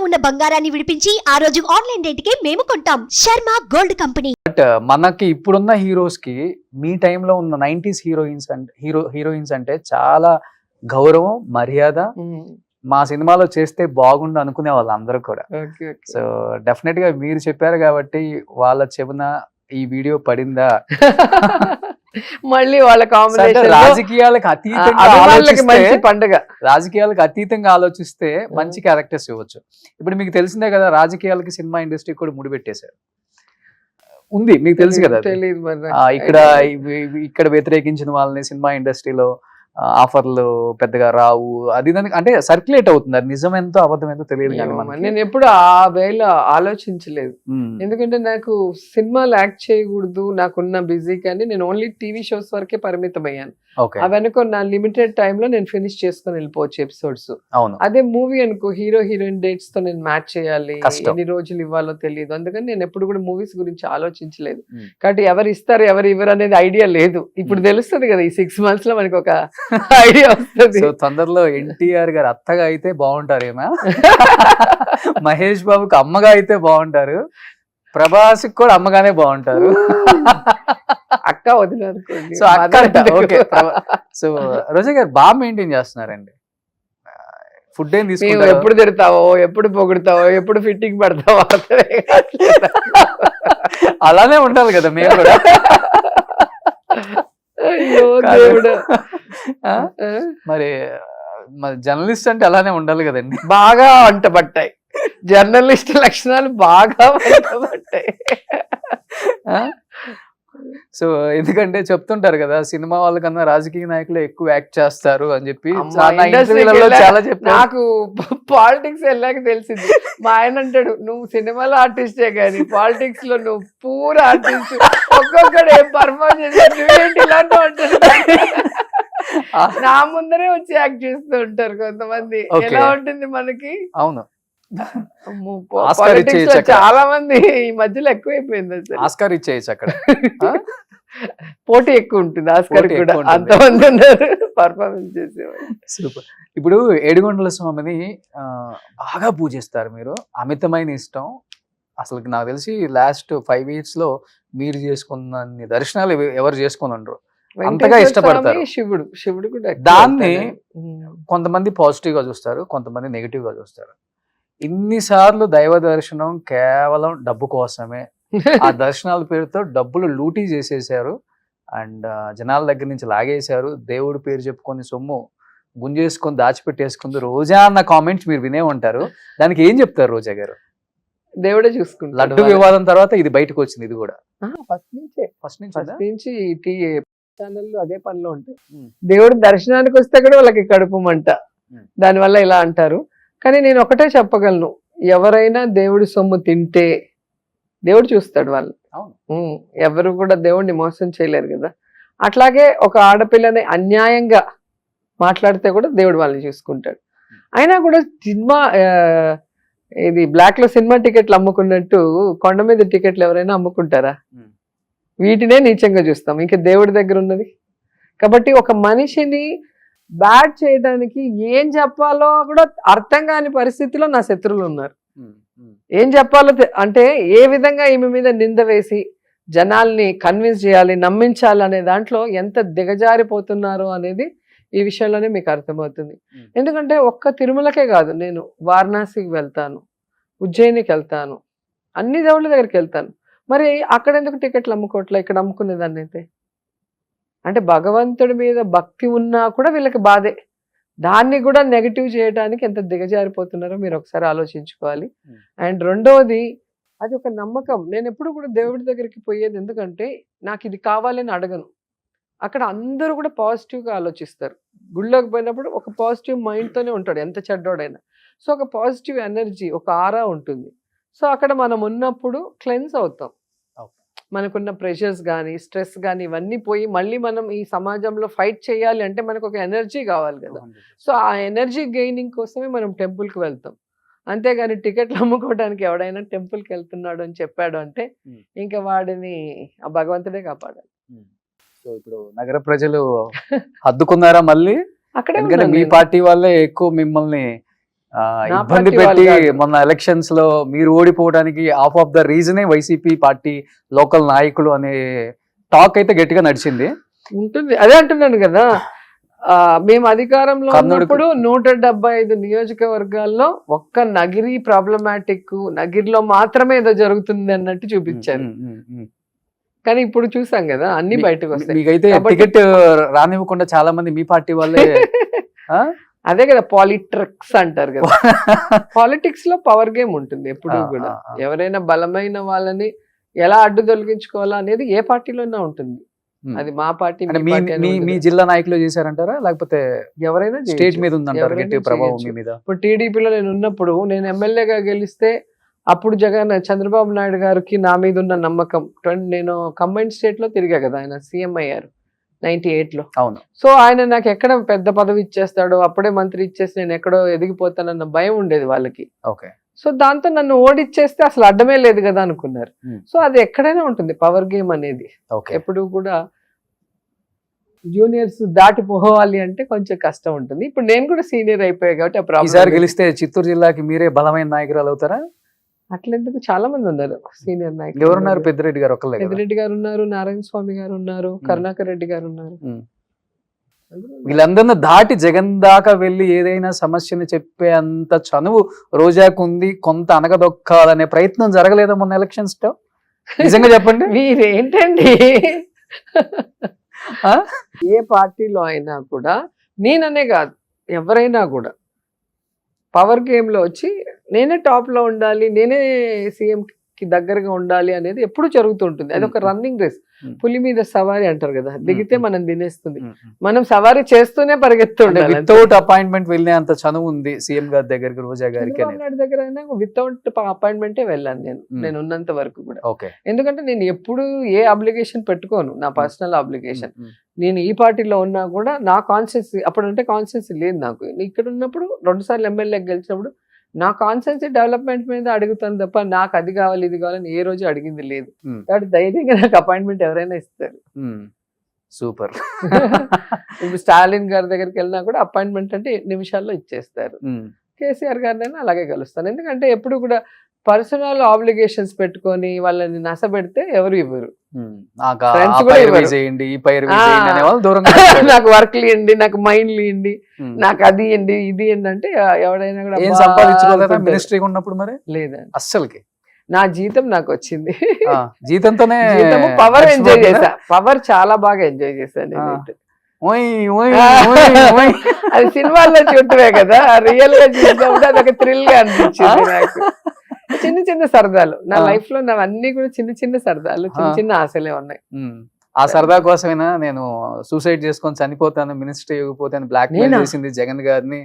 ఉన్న బంగారాన్ని విడిపించి ఆ రోజు ఆన్లైన్ రేటుకే మేము కొంటాం. Sharma gold company. బట్ మనకి ఇప్పుడున్న హీరోస్ కి మీ టైంలో ఉన్న 90s హీరోయిన్స్ అంటే చాలా గౌరవం, మర్యాద. మా సినిమాలో చేస్తే బాగుండు అనుకునే వాళ్ళు అందరూ కూడా. సో డెఫినెట్ గా మీరు చెప్పారు కాబట్టి వాళ్ళ చెవున ఈ వీడియో పడిందా? మళ్ళీ వాళ్ళ కాంబినేషన్ రాజకీయాలకు అతీతంగా మంచి పండుగ. రాజకీయాలకు అతీతంగా ఆలోచిస్తే మంచి క్యారెక్టర్స్ ఇవ్వచ్చు. ఇప్పుడు మీకు తెలిసిందే కదా, రాజకీయాలకి సినిమా ఇండస్ట్రీ కూడా ముడిపెట్టేశారు. ఉంది, మీకు తెలుసు కదా. తెలియదు ఇక్కడ వ్యతిరేకించిన వాళ్ళని సినిమా ఇండస్ట్రీలో ఆఫర్లు పెద్దగా రావు, అది అంటే సర్క్యులేట్ అవుతుంది. అది నిజం ఎంతో అబద్ధం ఎంతో తెలియదు. నేను ఎప్పుడు ఆ వేళ ఆలోచించలేదు. ఎందుకంటే నాకు సినిమాలు యాక్ట్ చేయకూడదు, నాకున్న బిజీ కానీ నేను ఓన్లీ టీవీ షోస్ వరకే పరిమితం అయ్యాను. అవనుకో నా లిమిటెడ్ టైమ్ లో నేను ఫినిష్ చేసుకుని వెళ్ళిపోవచ్చు ఎపిసోడ్స్. అదే మూవీ అనుకో హీరో హీరోయిన్ డేట్స్ తో నేను మ్యాచ్ చేయాలి, ఎన్ని రోజులు ఇవ్వాలో తెలియదు. అందుకని నేను ఎప్పుడు కూడా మూవీస్ గురించి ఆలోచించలేదు. కాబట్టి ఎవరు ఇస్తారు ఎవరు ఇవ్వరు అనేది ఐడియా లేదు. ఇప్పుడు తెలుస్తుంది కదా, ఈ 6 months లో మనకి ఒక ఐడియా వస్తుంది. తొందరలో ఎన్టీఆర్ గారు అత్తగా అయితే బాగుంటారేమో, మహేష్ బాబుకి అమ్మగా అయితే బాగుంటారు, ప్రభాస్ కూడా అమ్మగానే బాగుంటారు. అక్క వదిలేదు. So okay. సో రోజా గారు బాగా మెయింటైన్ చేస్తున్నారండి. ఫుడ్ ఏం తీసుకుంటారు? ఎప్పుడు తిడతావో, ఎప్పుడు పొగుడతావో, ఎప్పుడు ఫిట్టింగ్ పడతావో అలానే ఉండాలి కదా మేము కూడా. మరి జర్నలిస్ట్ అంటే అలానే ఉండాలి కదండి. బాగా వంట పట్టాయి జర్నలిస్ట్ లక్షణాలు, బాగా వంట పట్టాయి. సో ఎందుకంటే చెప్తుంటారు కదా, సినిమా వాళ్ళకన్నా రాజకీయ నాయకులు ఎక్కువ యాక్ట్ చేస్తారు అని చెప్పి చాలా చెప్పారు. నాకు పాలిటిక్స్ వెళ్ళాక తెలిసింది. మా ఆయన అంటాడు, నువ్వు సినిమాలో ఆర్టిస్టే కానీ పాలిటిక్స్ లో నువ్వు పూర్ ఆర్టిస్ట్, ఒక్కొక్కడు ఏం పర్ఫార్మ్ చేశాడు ఇలాంటి అంటాడు. నా ముందరే వచ్చి యాక్ట్ చేస్తూ ఉంటారు కొంతమంది. ఎలా ఉంటుంది మనకి? అవును, చాలా మంది ఈ మధ్యలో ఎక్కువైపోయింది. ఆస్కార్ ఇచ్చేయచ్చు అక్కడ, పోటీ ఎక్కువ ఉంటుంది. ఆస్కార్ కూడా అంతమంది ఉన్నారు పర్ఫార్మెన్స్ చేసేవాళ్ళు. సూపర్. ఇప్పుడు ఏడుగొండల స్వామిని బాగా పూజిస్తారు మీరు, అమితమైన ఇష్టం. అసలు నాకు తెలిసి లాస్ట్ 5 years లో మీరు చేసుకున్న దర్శనాలు ఎవరు చేసుకుని ఉండరు, అంతగా ఇష్టపడతారు. శివుడు కూడా. దాన్ని కొంతమంది పాజిటివ్ గా చూస్తారు, కొంతమంది నెగిటివ్ గా చూస్తారు. ఇన్నిసార్లు దైవ దర్శనం కేవలం డబ్బు కోసమే, ఆ దర్శనాల పేరుతో డబ్బులు లూటీ చేసేసారు అండ్ జనాల దగ్గర నుంచి లాగేశారు, దేవుడి పేరు చెప్పుకొని సొమ్ము గుంజేసుకొని దాచిపెట్టేసుకుంది రోజా అన్న కామెంట్స్ మీరు వినే ఉంటారు. దానికి ఏం చెప్తారు రోజా గారు? దేవుడే చూసుకుంటారు. లడ్డు వివాదం తర్వాత ఇది బయటకు వచ్చింది. ఇది కూడా ఫస్ట్ నుంచి ఛానల్లో అదే పనిలో ఉంటాయి. దేవుడు దర్శనానికి వస్తే కూడా వాళ్ళకి కడుపు మంట, దానివల్ల ఇలా అంటారు. కానీ నేను ఒకటే చెప్పగలను, ఎవరైనా దేవుడి సొమ్ము తింటే దేవుడు చూస్తాడు వాళ్ళు. ఎవరు కూడా దేవుడిని మోసం చేయలేరు కదా. అట్లాగే ఒక ఆడపిల్లని అన్యాయంగా మాట్లాడితే కూడా దేవుడు వాళ్ళని చూసుకుంటాడు. అయినా కూడా సినిమా ఇది బ్లాక్ లో సినిమా టికెట్లు అమ్ముకున్నట్టు కొండ మీద టికెట్లు ఎవరైనా అమ్ముకుంటారా? వీటినే నీచంగా చూస్తాం. ఇంకా దేవుడి దగ్గర ఉన్నది. కాబట్టి ఒక మనిషిని బ్యాడ్ చేయడానికి ఏం చెప్పాలో కూడా అర్థం కాని పరిస్థితిలో నా శత్రువులు ఉన్నారు. ఏం చెప్పాలో అంటే ఏ విధంగా ఈమె మీద నింద వేసి జనాల్ని కన్విన్స్ చేయాలి, నమ్మించాలి అనే దాంట్లో ఎంత దిగజారిపోతున్నారో అనేది ఈ విషయంలోనే మీకు అర్థమవుతుంది. ఎందుకంటే ఒక్క తిరుమలకే కాదు, నేను వారణాసికి వెళ్తాను, ఉజ్జయినికి వెళ్తాను, అన్ని దేవుళ్ళ దగ్గరికి వెళ్తాను. మరి అక్కడ ఎందుకు టికెట్లు అమ్ముకోవట్లే, ఇక్కడ అమ్ముకునేదాన్ని అయితే? అంటే భగవంతుడి మీద భక్తి ఉన్నా కూడా వీళ్ళకి బాధే. దాన్ని కూడా నెగిటివ్ చేయడానికి ఎంత దిగజారిపోతున్నారో మీరు ఒకసారి ఆలోచించుకోవాలి. అండ్ రెండవది, అది ఒక నమ్మకం. నేను ఎప్పుడు కూడా దేవుడి దగ్గరికి పోయేది ఎందుకంటే నాకు ఇది కావాలని అడగను. అక్కడ అందరూ కూడా పాజిటివ్గా ఆలోచిస్తారు. గుళ్ళోకి పోయినప్పుడు ఒక పాజిటివ్ మైండ్తోనే ఉంటాడు ఎంత చెడ్డోడైనా. సో ఒక పాజిటివ్ ఎనర్జీ, ఒక ఆరా ఉంటుంది. సో అక్కడ మనం ఉన్నప్పుడు క్లెన్స్ అవుతాం. మనకున్న ప్రెషర్స్ కానీ స్ట్రెస్ కానీ ఇవన్నీ పోయి మళ్ళీ మనం ఈ సమాజంలో ఫైట్ చేయాలి అంటే మనకు ఒక ఎనర్జీ కావాలి కదా. సో ఆ ఎనర్జీ గెయినింగ్ కోసమే మనం టెంపుల్కి వెళ్తాం. అంతేగాని టికెట్లు అమ్ముకోవడానికి ఎవడైనా టెంపుల్కి వెళ్తున్నాడు అని చెప్పాడు అంటే ఇంకా వాడిని ఆ భగవంతుడే కాపాడాలి. సో ఇప్పుడు నగర ప్రజలు హద్దుకున్నారా మళ్ళీ? అక్కడే మీ పార్టీ వాళ్ళే ఎక్కువ మిమ్మల్ని నా ఇబ్బంది పార్టీ వాళ్ళు పెట్టి కాదు. మొన్న ఎలక్షన్స్ లో మీరు ఓడిపోవడానికి హాఫ్ ఆఫ్ ద రీజనే వైసీపీ పార్టీ లోకల్ నాయకులు అనే టాక్ అయితే గట్టిగా నడిచింది. ఉంటుంది. అదే అంటున్నాను కదా, మేము అధికారంలో కర్ణుడికి- ఉన్నప్పుడు 175 నియోజకవర్గాల్లో ఒక్క నగిరి ప్రాబ్లమాటిక్, నగిరిలో మాత్రమే ఏదో జరుగుతుంది అన్నట్టు చూపించారు. కానీ ఇప్పుడు చూసాం కదా అన్ని బయటకు వస్తాయి. మీకైతే కాబట్టి- టికెట్ రానివ్వకుండా చాలా మంది మీ పార్టీ వాళ్ళే ఆ? అదే కదా పాలిట్రిక్స్ అంటారు కదా. పాలిటిక్స్ లో పవర్ గేమ్ ఉంటుంది ఎప్పుడు ఆ, కూడా. ఆ, ఆ. ఎవరైనా బలమైన వాళ్ళని ఎలా అడ్డు తొలగించుకోవాలా అనేది ఏ పార్టీలోనే ఉంటుంది. ఉమ్. అది మా పార్టీ అంటే మీ మీ పార్టీ అని మీ మీ ఉండదు. జిల్లా నాయకులు చేశారంటారా లేకపోతే ఎవరైనా స్టేట్ చేయొచ్చు. మీద ఉందంటారు ఎవరైనా గట్టి ప్రభావం మీ చేయొచ్చు. మీద? ఇప్పుడు టీడీపీలో నేను ఉన్నప్పుడు, నేను ఎమ్మెల్యేగా గెలిస్తే అప్పుడు చంద్రబాబు నాయుడు గారికి నా మీద ఉన్న నమ్మకం, నేను కంబైన్ స్టేట్ లో తిరిగా కదా, ఆయన సీఎం అయ్యారు 98 లో. అవును. సో ఆయన నాకు ఎక్కడ పెద్ద పదవి ఇచ్చేస్తాడో, అప్పుడే మంత్రి ఇచ్చేసి నేను ఎక్కడో ఎదిగిపోతానన్న భయం ఉండేది వాళ్ళకి. ఓకే. సో దాంతో నన్ను ఓడిచ్చేస్తే అసలు అడ్డమే లేదు కదా అనుకున్నారు. Hmm. సో అది ఎక్కడైనా ఉంటుంది పవర్ గేమ్ అనేది. ఓకే. ఎప్పుడు కూడా జూనియర్స్ దాటిపోవాలి అంటే కొంచెం కష్టం ఉంటుంది. ఇప్పుడు నేను కూడా సీనియర్ అయిపోయా కాబట్టి ఆ ఈసారి ప్రాబ్లం గెలిస్తే చిత్తూరు జిల్లాకి మీరే బలమైన నాయకురాలు అవుతారా? అట్లెందుకు, చాలా మంది ఉన్నారు సీనియర్ నాయకులు. ఎవరున్నారు? పెద్దిరెడ్డి గారు ఒక్కలే కదా? పెద్దిరెడ్డి గారు ఉన్నారు, నారాయణ స్వామి గారు ఉన్నారు, కరుణాకర్ రెడ్డి గారు ఉన్నారు. Hmm. వీళ్ళందరినీ దాటి జగన్ దాకా వెళ్ళి ఏదైనా సమస్యని చెప్పే అంత చనువు రోజాకు ఉంది. కొంత అనగదొక్కాలనే ప్రయత్నం జరగలేదా మొన్న ఎలక్షన్స్ లో? నిజంగా చెప్పండి. మీరేంటండి, ఆ? ఏ పార్టీలో అయినా కూడా, నేననే కాదు ఎవరైనా కూడా పవర్ గేమ్ లో వచ్చి నేనే టాప్ లో ఉండాలి, నేనే సీఎం కి దగ్గరగా ఉండాలి అనేది ఎప్పుడు జరుగుతుంటుంది. అది ఒక రన్నింగ్ రేస్. పులి మీద సవారీ అంటారు కదా, దిగితే మనం తినేస్తుంది. మనం సవారీ చేస్తూనే పరిగెత్తుండాలి. వితౌట్ అపాయింట్మెంట్ వెళ్ళే అంత చనువు ఉంది సీఎం గారి దగ్గరికి, రోజా గారికి చంద్రబాబు అనేది. నాయుడు దగ్గర అయినా వితౌట్ అపాయింట్మెంటే వెళ్ళాను నేను ఉన్నంత వరకు కూడా. ఓకే. ఎందుకంటే నేను ఎప్పుడు ఏ అబ్లిగేషన్ పెట్టుకోను, నా పర్సనల్ అబ్లిగేషన్. నేను ఈ పార్టీలో ఉన్నా కూడా నా కాన్స్టిట్యూన్సీ, అప్పుడంటే కాన్స్టిట్యూన్సీ లేదు నాకు. ఇక్కడ ఉన్నప్పుడు 2 సార్లు ఎమ్మెల్యే గెలిచినప్పుడు నా కాన్స్టిట్యూన్సీ డెవలప్మెంట్ మీద అడుగుతాను తప్ప నాకు అది కావాలి ఇది కావాలని ఏ రోజు అడిగింది లేదు. కాబట్టి ధైర్యంగా నాకు అపాయింట్మెంట్ ఎవరైనా ఇస్తారు. సూపర్. ఇప్పుడు స్టాలిన్ గారి దగ్గరికి వెళ్ళినా కూడా అపాయింట్మెంట్ అంటే నిమిషాల్లో ఇచ్చేస్తారు. కేసీఆర్ గారినైనా అలాగే కలుస్తాను. ఎందుకంటే ఎప్పుడు కూడా పర్సనల్ ఆబ్లిగేషన్స్ పెట్టుకొని వాళ్ళని నసబెడితే ఎవరు ఇవ్వరు. Friends కూడా ఇవ్వరు. చేయండి, ఈ పైరు చేయండి అనే వాళ్ళు దూరంగా నాకు వర్క్లు ఇవ్వండి, నాకు మైండ్లు ఇవ్వండి, నాకు అది ఇవ్వండి, ఇది ఇవ్వండి అంటే ఎవడైనా కూడా ఏం అబ్బా సంపాదించుకోలేదా అనుకుంటారు. మినిస్ట్రీ ఉన్నప్పుడు? మరి లేదండి, అస్సలకి నా జీతం నాకు వచ్చింది. జీతంతోనే జీతము పవర్ ఎంజాయ్ గడిచిపోతుందా? చేశా, పవర్ చాలా బాగా ఎంజాయ్ చేశాను నేనైతే. ఓయ్ ఓయ్ ఆ. ఓయ్ ఓయ్. అది సినిమాల్లో చూడటమే కదా, రియల్ గా చూసినప్పుడు అదొక థ్రిల్ గా అనిపించింది నాకు. చిన్న చిన్న సరదాలు నా లైఫ్ లో, నా అన్ని కూడా చిన్న చిన్న సరదాలు, చిన్న చిన్న ఆశలే ఉన్నాయి. ఆ సరదా కోసమైనా నేను సూసైడ్ చేసుకొని చనిపోతాను, మినిస్ట్రీ ఇవ్వకపోతాను బ్లాక్ మెయిల్ నేనా? చేసింది జగన్ గారిని.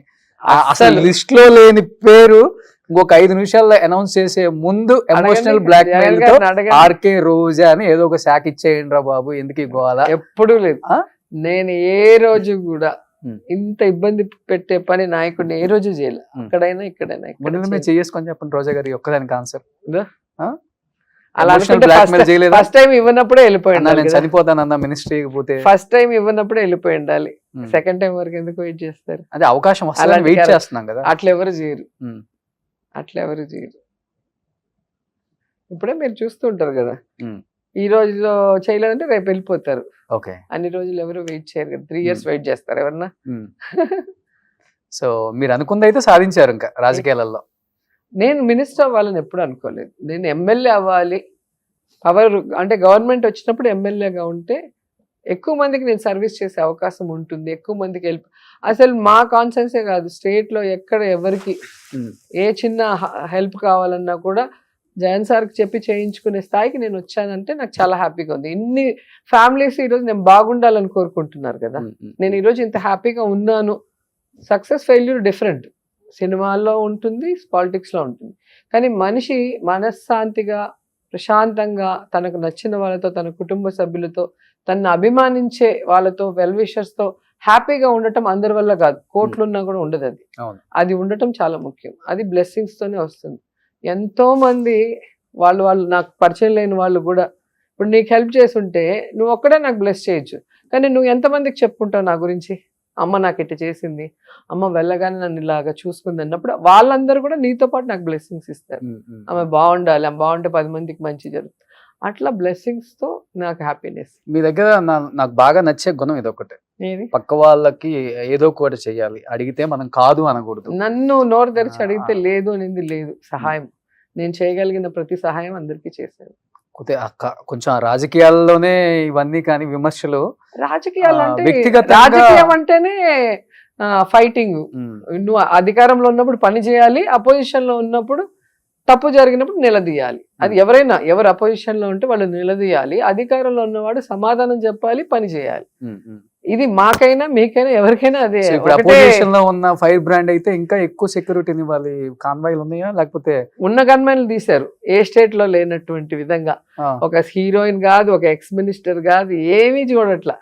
అసలు లిస్ట్ లో లేని పేరు ఇంకొక 5 నిమిషాల్లో అనౌన్స్ చేసే ముందు ఎమోషనల్ బ్లాక్ మెయిల్ తో ఆర్కే రోజా అని ఏదో ఒక శాఖ ఇచ్చేయండి రా బాబు, ఎందుకు ఇవ్వాలా? ఎప్పుడూ లేదు. ఆ? నేను ఏ రోజు కూడా ఇంత ఇబ్బంది పెట్టే పని నాయకుడిని ఏ రోజు చేయలే. అక్కడైనా ఇక్కడైనా ముందు మీరు చేసుకొని చెప్పండి రోజా గారి ఒక్కదానికి ఆన్సర్. అలా ఫస్ట్ టైం ఇవ్వనప్పుడే వెళ్ళిపోయి నేను ఉండాలి. చనిపోతానన్నా మినిస్ట్రీ ఇవ్వకపోతే ఫస్ట్ టైం ఇవ్వనప్పుడే వెళ్ళిపోయి ఉండాలి. సెకండ్ టైం వరకు ఎందుకు వెయిట్ చేస్తారు? అదే అవకాశం వస్తుంది అలాంటి వెయిట్ character. చేస్తున్నాం కదా. అట్లా ఎవరు చేయరు, ఉమ్. అట్లా ఎవరు చేయరు. ఇప్పుడే మీరు చూస్తుంటారు కదా, ఉమ్. ఈ రోజులో చేయలేదంటే రేపు వెళ్ళిపోతారు. ఓకే. అన్ని రోజులు ఎవరు వెయిట్ చేయరు కదా, 3 years వెయిట్ చేస్తారు ఎవరన్నా. సో మీరు అనుకుంది అయితే సాధించారు ఇంకా రాజకీయాలలో. నేను మినిస్టర్ అవ్వాలని ఎప్పుడు అనుకోలేదు. నేను ఎమ్మెల్యే అవ్వాలి, పవర్ అంటే గవర్నమెంట్ వచ్చినప్పుడు ఎమ్మెల్యేగా ఉంటే ఎక్కువ మందికి నేను సర్వీస్ చేసే అవకాశం ఉంటుంది, ఎక్కువ మందికి హెల్ప్. అసలు మా కాన్సెన్సే కాదు, స్టేట్ లో ఎక్కడ ఎవరికి ఏ చిన్న హెల్ప్ కావాలన్నా కూడా జగన్ సార్కి చెప్పి చేయించుకునే స్థాయికి నేను వచ్చానంటే నాకు చాలా హ్యాపీగా ఉంది. ఇన్ని ఫ్యామిలీస్ ఈరోజు నేను బాగుండాలని కోరుకుంటున్నారు కదా. నేను ఈరోజు ఇంత హ్యాపీగా ఉన్నాను. సక్సెస్ ఫెయిల్యూర్ డిఫరెంట్, సినిమాల్లో ఉంటుంది, పాలిటిక్స్లో ఉంటుంది. కానీ మనిషి మనశ్శాంతిగా ప్రశాంతంగా తనకు నచ్చిన వాళ్ళతో, తన కుటుంబ సభ్యులతో, తనను అభిమానించే వాళ్ళతో, వెల్ విషర్స్తో హ్యాపీగా ఉండటం అందరి వల్ల కాదు, కోట్లున్నా కూడా ఉండదు. అది ఉండటం చాలా ముఖ్యం. అది బ్లెస్సింగ్స్తోనే వస్తుంది. ఎంతో మంది వాళ్ళు నాకు పరిచయం లేని వాళ్ళు కూడా ఇప్పుడు నీకు హెల్ప్ చేస్తుంటే నువ్వు ఒక్కడే నాకు బ్లెస్ చేయొచ్చు, కానీ నువ్వు ఎంతమందికి చెప్పుకుంటావు నా గురించి? అమ్మ నాకు ఇట్లా చేసింది, అమ్మ వెళ్ళగానే నన్ను ఇలాగా చూసుకుంది అన్నప్పుడు వాళ్ళందరూ కూడా నీతో పాటు నాకు బ్లెస్సింగ్స్ ఇస్తారు. ఆమె బాగుండాలి, ఆమె బాగుంటే 10 మందికి మంచి జరుగుతుంది. అట్లా బ్లెస్సింగ్స్ తో నాకు హ్యాపీనెస్. మీ దగ్గర నాకు బాగా నచ్చే గుణం ఇదొకటే, ఏది? పక్క వాళ్ళకి ఏదో ఒకటి చెయ్యాలి, అడిగితే మనం కాదు అనకూడదు. నన్ను నోరు తెరిచి అడిగితే లేదు అనేది లేదు. సహాయం, నేను చేయగలిగిన ప్రతి సహాయం అందరికీ చేశాను. కొంచెం ఆ రాజకీయాల్లోనే ఇవన్నీ కానీ విమర్శలు, రాజకీయాలు అంటే వ్యక్తిగతంగా- రాజకీయం అంటేనే ఫైటింగ్. నువ్వు అధికారంలో ఉన్నప్పుడు పని చేయాలి, అపోజిషన్ లో ఉన్నప్పుడు తప్పు జరిగినప్పుడు నిలదీయాలి. అది ఎవరైనా, ఎవరు అపోజిషన్ లో ఉంటే వాళ్ళు నిలదీయాలి, అధికారంలో ఉన్నవాడు సమాధానం చెప్పాలి, పని చేయాలి. ఇది మాకైనా మీకైనా ఎవరికైనా అదే. ఇప్పుడు అపోజిషన్ లో ఉన్న ఫైర్ బ్రాండ్ అయితే ఇంకా ఎక్కువ సెక్యూరిటీని ఇవ్వాలి. కాన్వాయ్లు ఉన్నాయా లేకపోతే? ఉన్న గన్మెన్లు తీశారు, ఏ స్టేట్ లో లేనటువంటి విధంగా. ఒక హీరోయిన్ కాదు, ఒక ఎక్స్ మినిస్టర్ కాదు, ఏమీ చూడట్లా.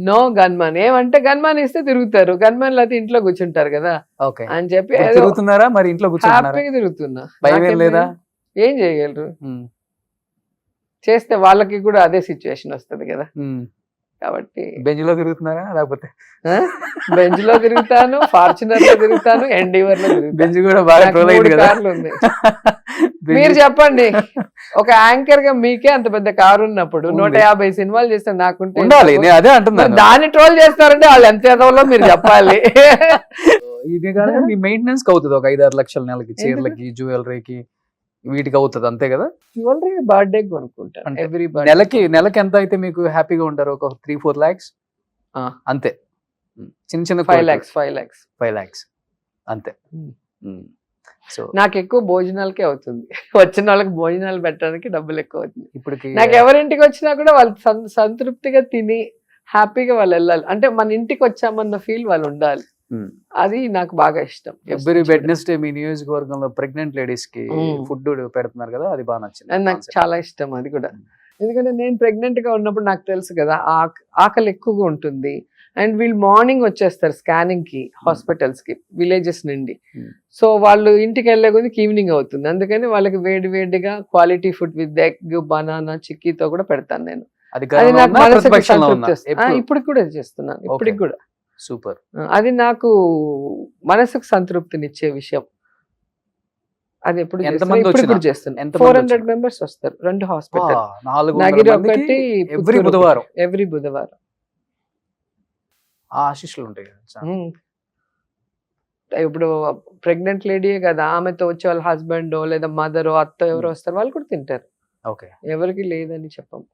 No gunman. ఏమంటే గన్మన్ ఇస్తే తిరుగుతారు, గన్మన్ అయితే ఇంట్లో కూర్చుంటారు కదా అని చెప్పి తిరుగుతున్నారా మరి? ఇంట్లో హ్యాపీగా తిరుగుతున్నా. భయం లేదా? ఏం చేయగలరు? చేస్తే వాళ్ళకి కూడా అదే సిచ్యువేషన్ వస్తుంది కదా. కాబట్టి బెంచ్ లో తిరుగుతున్నారా లేకపోతే? బెంచ్ లో తిరుగుతాను, ఫార్చునర్ లో తిరుగుతాను, ఎండీవర్ లో తిరుగుతాను. బెంచ్ కూడా బాగా ట్రోల్ అయింది కదా. మీరు చెప్పండి, ఒక యాంకర్ గా మీకే అంత పెద్ద కారు ఉన్నప్పుడు 150 సినిమాలు చేస్తే నాకుంటే ఉండాలి. నేను అదే అంటున్నాను, దాన్ని ట్రోల్ చేస్తారంటే వాళ్ళు ఎంత ఎదవలో మీరు చెప్పాలి. ఇది కానీ మీ మెయింటెనెన్స్ అవుతుంది ఒక 5-6 లక్షల నెలకి, చీరలకి, జ్యువెలరీకి, వీటికి అవుతుంది అంతే కదా? జ్యువెలరీ బర్త్డే కొనుక్కుంటాను ఎవ్రీ నెలకి ఎంత అయితే మీకు హ్యాపీగా ఉంటారు? ఒక 3-4 lakhs అంతే. చిన్న 5 lakhs అంతే. సో నాకు ఎక్కువ భోజనాలకే అవుతుంది. వచ్చిన వాళ్ళకి భోజనాలు పెట్టడానికి డబ్బులు ఎక్కువ అవుతుంది. ఇప్పటికి నాకు ఎవరింటికి వచ్చినా కూడా వాళ్ళు సంతృప్తిగా తిని హ్యాపీగా వాళ్ళు వెళ్ళాలి. అంటే మన ఇంటికి వచ్చామన్న ఫీల్ వాళ్ళు ఉండాలి. అది నాకు బాగా ఇష్టం. ఎవ్రీ వెడ్నెస్డే మీ నియోజకవర్గంలో ప్రెగ్నెంట్ లేడీస్ కి ఫుడ్ పెడుతున్నారు కదా, అది బాగా నచ్చింది. నాకు చాలా ఇష్టం అది కూడా. ఎందుకంటే నేను ప్రెగ్నెంట్ గా ఉన్నప్పుడు నాకు తెలుసు కదా ఆకలి ఎక్కువగా ఉంటుంది. అండ్ వీళ్ళు మార్నింగ్ వచ్చేస్తారు స్కానింగ్ కి హాస్పిటల్స్ కి, విలేజెస్ నుండి. సో వాళ్ళు ఇంటికి వెళ్ళే కొద్దికి ఈవినింగ్ అవుతుంది. అందుకని వాళ్ళకి వేడిగా quality food with egg, banana, చిక్కీతో కూడా పెడతాను నేను. అది నాకు మనసుకి సంతృప్తి. ఇప్పటికి కూడా చేస్తున్నాను, ఇప్పటికి కూడా. సూపర్. అది నాకు మనసుకు సంతృప్తినిచ్చే విషయం. అది ఎప్పుడు చేస్తున్నాను. 400 members వస్తారు 2 హాస్పిటల్, నగిరి ఒకటి, ఎవ్రీ బుధవారం. ఆశీస్సులు ఉంటాయి కదా. ఇప్పుడు ప్రెగ్నెంట్ లేడీయే కదా, ఆమెతో వచ్చే వాళ్ళ హస్బెండ్ లేదా మదర్, అత్త ఎవరు వస్తారు, వాళ్ళు కూడా తింటారు. ఎవరికి లేదని చెప్పము.